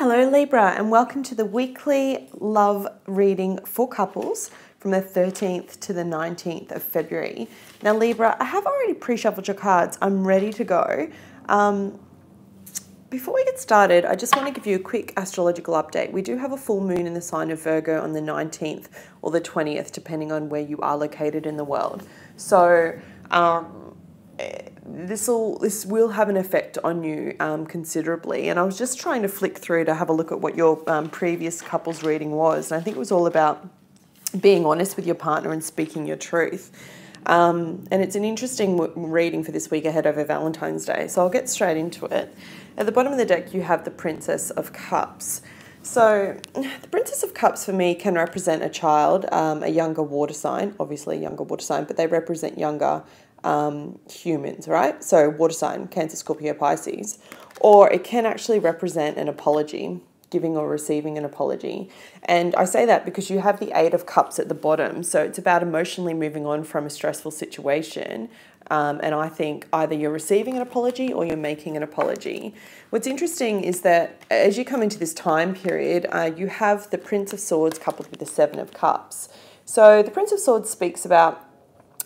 Hello Libra, and welcome to the weekly love reading for couples from the 13th to the 19th of February. Now Libra, I have already pre-shuffled your cards. I'm ready to go. Before we get started, I just want to give you a quick astrological update. We do have a full moon in the sign of Virgo on the 19th or the 20th, depending on where you are located in the world. So this will have an effect on you considerably. And I was just trying to flick through to have a look at what your previous couple's reading was. And I think it was all about being honest with your partner and speaking your truth. And it's an interesting reading for this week ahead over Valentine's Day. So I'll get straight into it. At the bottom of the deck, you have the Princess of Cups. So the Princess of Cups for me can represent a child, a younger water sign, obviously a younger water sign, but they represent younger humans, right? So water sign, Cancer, Scorpio, Pisces. Or it can actually represent an apology, giving or receiving an apology. And I say that because you have the Eight of Cups at the bottom. So it's about emotionally moving on from a stressful situation. And I think either you're receiving an apology or you're making an apology. What's interesting is that as you come into this time period, you have the Prince of Swords coupled with the Seven of Cups. So the Prince of Swords speaks about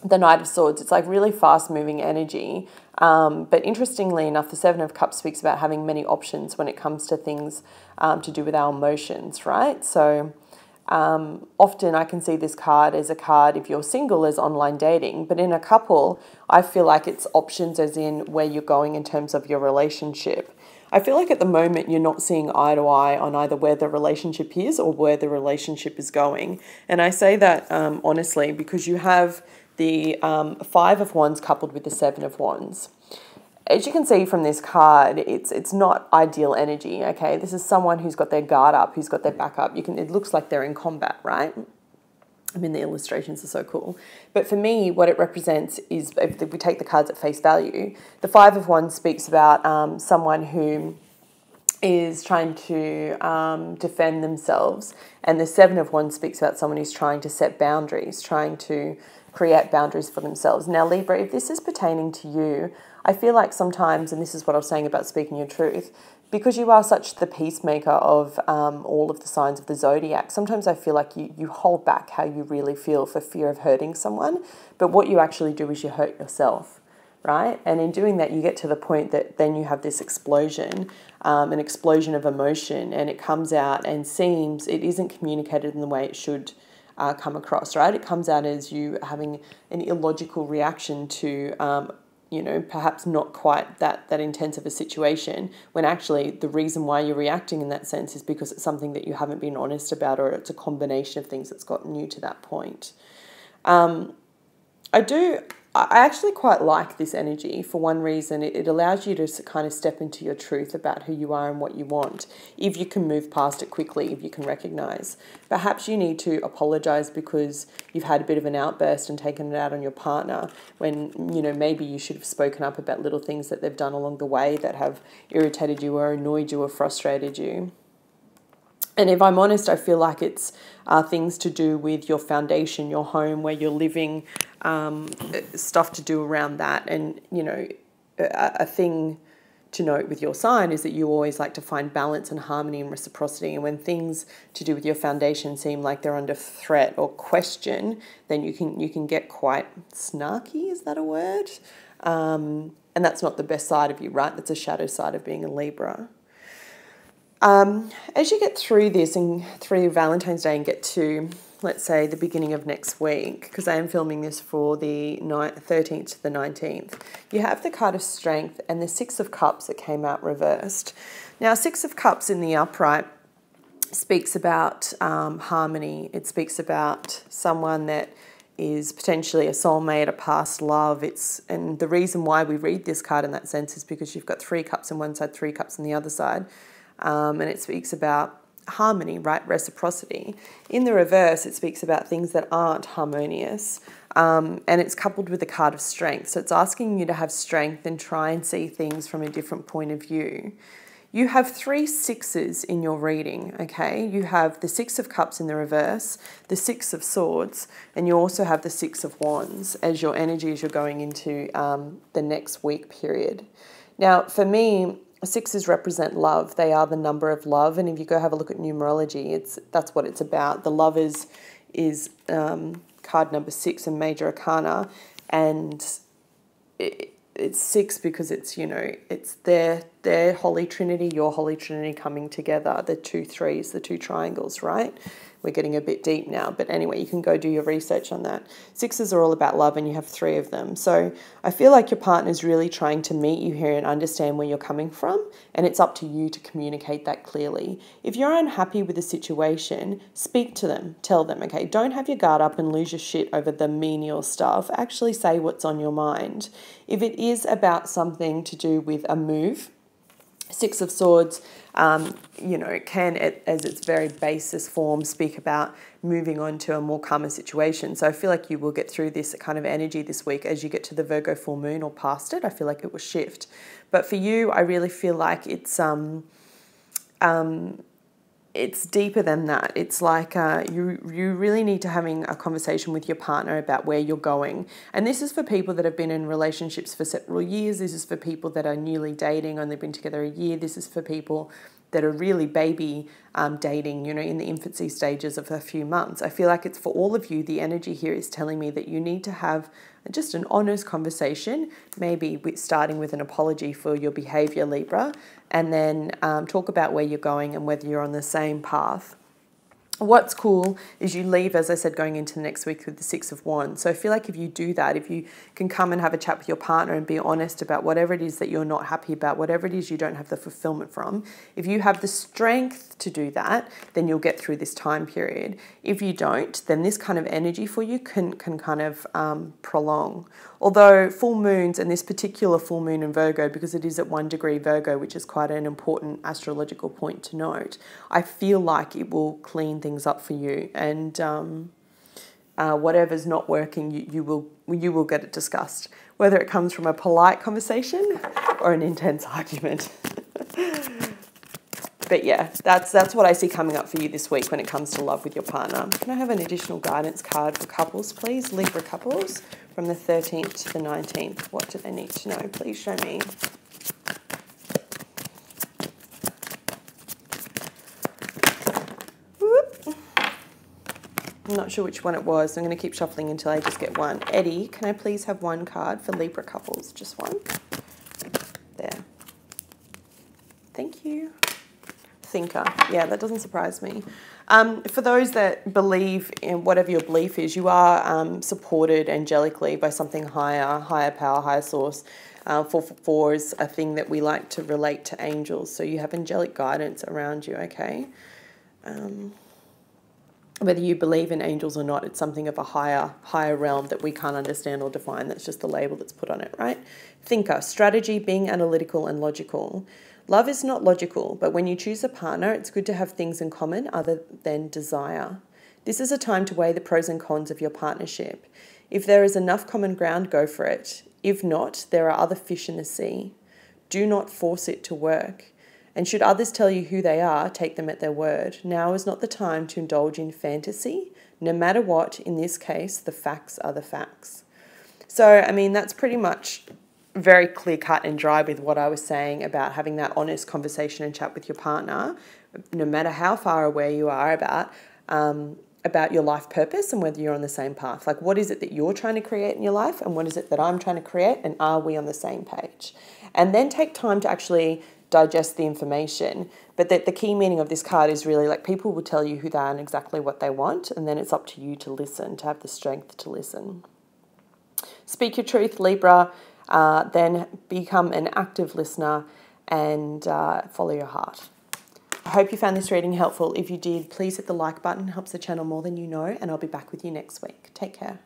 the Knight of Swords. It's like really fast-moving energy. But interestingly enough, the Seven of Cups speaks about having many options when it comes to things to do with our emotions, right? So often I can see this card as a card, if you're single, as online dating. But in a couple, I feel like it's options as in where you're going in terms of your relationship. I feel like at the moment you're not seeing eye to eye on either where the relationship is or where the relationship is going. And I say that honestly because you have the Five of Wands coupled with the Seven of Wands. As you can see from this card, it's not ideal energy, okay? This is someone who's got their guard up, who's got their back up. It looks like they're in combat, right? I mean, the illustrations are so cool. But for me, what it represents is, if we take the cards at face value, the Five of Wands speaks about someone who is trying to defend themselves. And the Seven of Wands speaks about someone who's trying to set boundaries, trying to create boundaries for themselves. Now, Libra, if this is pertaining to you, I feel like sometimes, and this is what I was saying about speaking your truth, because you are such the peacemaker of all of the signs of the zodiac, sometimes I feel like you hold back how you really feel for fear of hurting someone. But what you actually do is you hurt yourself, right? And in doing that, you get to the point that then you have this explosion, an explosion of emotion, and it comes out and seems it isn't communicated in the way it should come across, right? It comes out as you having an illogical reaction to perhaps not quite that intense of a situation, when actually the reason why you're reacting in that sense is because it's something that you haven't been honest about, or it's a combination of things that's gotten you to that point. I actually quite like this energy for one reason. It allows you to kind of step into your truth about who you are and what you want, if you can move past it quickly, if you can recognize. Perhaps you need to apologize because you've had a bit of an outburst and taken it out on your partner when, maybe you should have spoken up about little things that they've done along the way that have irritated you or annoyed you or frustrated you. And if I'm honest, I feel like it's things to do with your foundation, your home, where you're living, stuff to do around that. And, a thing to note with your sign is that you always like to find balance and harmony and reciprocity. And when things to do with your foundation seem like they're under threat or question, then you can get quite snarky. Is that a word? And that's not the best side of you, right? That's a shadow side of being a Libra. As you get through this and through Valentine's Day and get to, let's say, the beginning of next week, because I am filming this for the 13th to the 19th, you have the card of Strength and the Six of Cups that came out reversed. Now, Six of Cups in the upright speaks about harmony. It speaks about someone that is potentially a soulmate, a past love. And the reason why we read this card in that sense is because you've got three cups on one side, three cups on the other side. And it speaks about harmony, right? Reciprocity. In the reverse, it speaks about things that aren't harmonious. And it's coupled with the card of Strength. So it's asking you to have strength and try and see things from a different point of view. You have 3 sixes in your reading, okay? You have the Six of Cups in the reverse, the Six of Swords, and you also have the Six of Wands as your energy as you're going into the next week period. Now, for me, Sixes represent love. They are the number of love, and if you go have a look at numerology, that's what it's about. The love is card number 6 in Major Arcana, and it's 6 because it's, you know, it's their Holy Trinity, your Holy Trinity coming together, the 2 threes, the 2 triangles, right? We're getting a bit deep now, but anyway, you can go do your research on that. 6s are all about love, and you have 3 of them. So I feel like your partner's really trying to meet you here and understand where you're coming from, and it's up to you to communicate that clearly. If you're unhappy with the situation, speak to them, tell them, okay? Don't have your guard up and lose your shit over the menial stuff. Actually say what's on your mind. If it is about something to do with a move, 6 of Swords, you know, can, as its very basis form, speak about moving on to a more calmer situation. So I feel like you will get through this kind of energy this week as you get to the Virgo full moon or past it. I feel like it will shift. But for you, I really feel like it's deeper than that. It's like you really need to having a conversation with your partner about where you're going. And this is for people that have been in relationships for several years. This is for people that are newly dating, only been together a year. This is for people that are really baby dating, you know, in the infancy stages of a few months. I feel like it's for all of you. The energy here is telling me that you need to have just an honest conversation, maybe starting with an apology for your behavior, Libra, and then talk about where you're going and whether you're on the same path. What's cool is you leave, as I said, going into the next week with the 6 of Wands. So I feel like if you do that, if you can come and have a chat with your partner and be honest about whatever it is that you're not happy about, whatever it is you don't have the fulfillment from, if you have the strength to do that, then you'll get through this time period. If you don't, then this kind of energy for you can kind of prolong. Although full moons, and this particular full moon in Virgo, because it is at 1 degree Virgo, which is quite an important astrological point to note, I feel like it will clean things up for you, and whatever's not working, you will get it discussed, whether it comes from a polite conversation or an intense argument. But yeah, that's what I see coming up for you this week when it comes to love with your partner. Can I have an additional guidance card for couples, please? Libra couples from the 13th to the 19th. What do they need to know? Please show me. Whoop. I'm not sure which one it was, so I'm going to keep shuffling until I just get one. Eddie, can I please have one card for Libra couples? Just one. There. Thank you. Thinker. Yeah, that doesn't surprise me. For those that believe in whatever your belief is, you are supported angelically by something higher power, higher source. 444 is a thing that we like to relate to angels. So you have angelic guidance around you, okay? Whether you believe in angels or not, it's something of a higher realm that we can't understand or define. That's just the label that's put on it, right? Thinker, strategy, being analytical and logical. Love is not logical, but when you choose a partner, it's good to have things in common other than desire. This is a time to weigh the pros and cons of your partnership. If there is enough common ground, go for it. If not, there are other fish in the sea. Do not force it to work. And should others tell you who they are, take them at their word. Now is not the time to indulge in fantasy. No matter what, in this case, the facts are the facts. So, I mean, that's pretty much very clear cut and dry with what I was saying about having that honest conversation and chat with your partner, no matter how far away you are about your life purpose and whether you're on the same path. Like, what is it that you're trying to create in your life, and what is it that I'm trying to create, and are we on the same page? And then take time to actually digest the information. But the key meaning of this card is really like people will tell you who they are and exactly what they want, and then it's up to you to listen, to have the strength to listen. Speak your truth, Libra. Then become an active listener and follow your heart. I hope you found this reading helpful. If you did, please hit the like button. It helps the channel more than you know, and I'll be back with you next week. Take care.